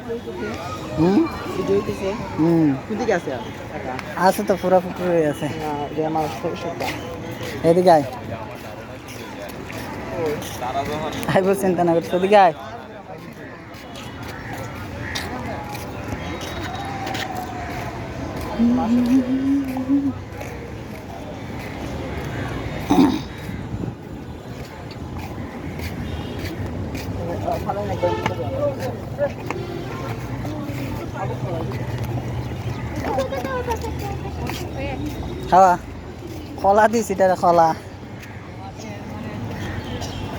হুম video হইতেছে হুম কোনদিকে আছে আছে তো পুরা পুকুরে আছে এটা আমার সবটা এদিকে আয় আইব চিন্তা না করছো এদিকে আয় খাওয়া কলা দিছি তারা কলা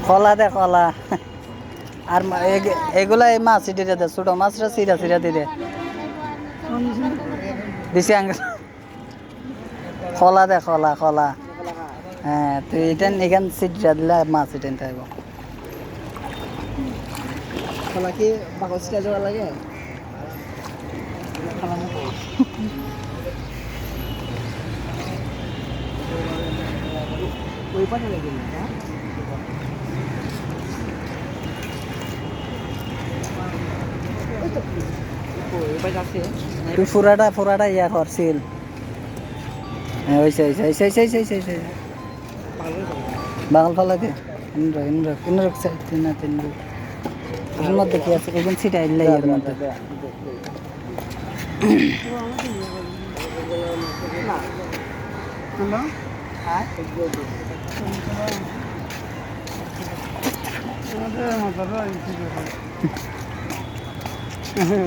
কলা দে কলা আর এগুলা এই মাছ সিটিরে দে ছোট মাছরা সিরা সিরা দিয়ে দিছি আঙ্গুল কলা দে কলা কলা হ্যাঁ তুই এটা এখান সিটিরা দিলে মাছ এটান থাকব কলা কি বাকসটা জোড়া লাগে ওই পাশে লাগে না ওই পাশে আছে তুই ফুরাটা ইয়া করছিল হ্যাঁ ওইসে ওইসে ওইসে ওইসে ওইসে ওইসে ওইসে বাঙাল ফালা দে ইন্দ্র তিন এর মধ্যে কি আছে এখন সিটা ইল্লাই এর মধ্যে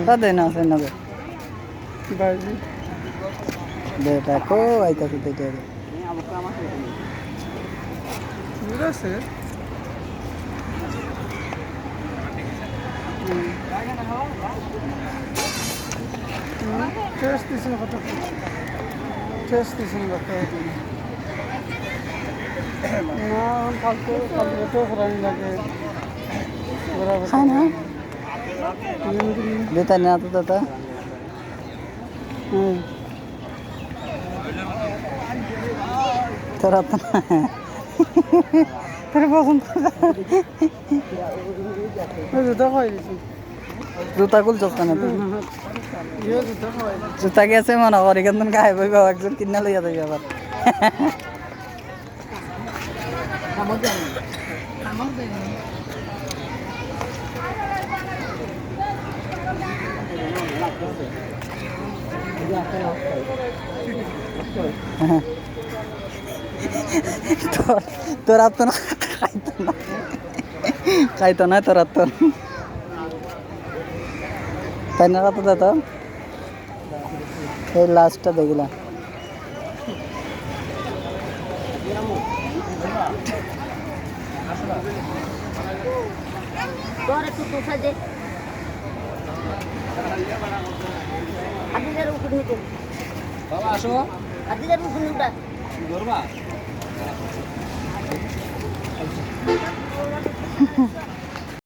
তাদের না আছে না বেটা কো আইতাছে তো এটা আছে টেস্ট দিছেন কত টেস্ট দিছেন কত না কালকে তো ফরানি লাগে খায় না দেতা না তো দাদা তোরা তো তোর পছন্দ জুতা খুলছস না তুই জুতা গেছে মনে কর এখান গায়ে বইবা একজন কিনা লইয়া যাবে আবার তোর তো না খাইতো না তোর তো তাই না তো দাদা এই লাস্টটা দেখলাম বাবা আসো ধরবা